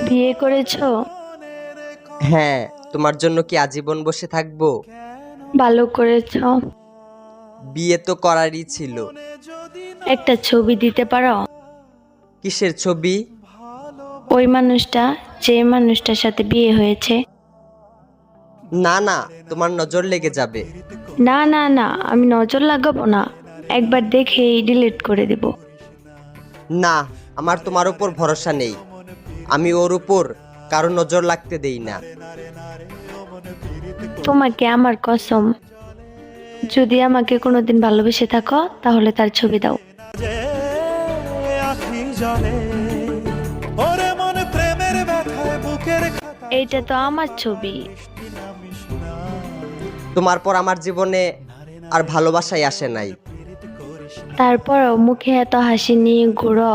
বিয়ে করেছো? হ্যাঁ, তোমার জন্য কি আজীবন বসে থাকবো? ভালো করেছো। বিয়ে তো করারই ছিল। একটা ছবি দিতে পারো? কিসের ছবি? ওই মানুষটা, যে মানুষটার সাথে বিয়ে হয়েছে। না না, তোমার নজর লেগে যাবে। না না না, আমি নজর লাগাবো না, একবার দেখেই ডিলিট করে দেব। না, আমার তোমার উপর ভরসা নেই। আমি ওর উপর কারো নজর লাগতে দেই না। তোমাকে আমার কসম, যদি আমাকে কোনোদিন ভালোবেসে থাকো তাহলে তার ছবি দাও। এইটা তো আমার ছবি। তোমার পর আমার জীবনে আর ভালোবাসাই আসে নাই। তারপরও মুখে এত হাসি নিয়ে ঘুরো।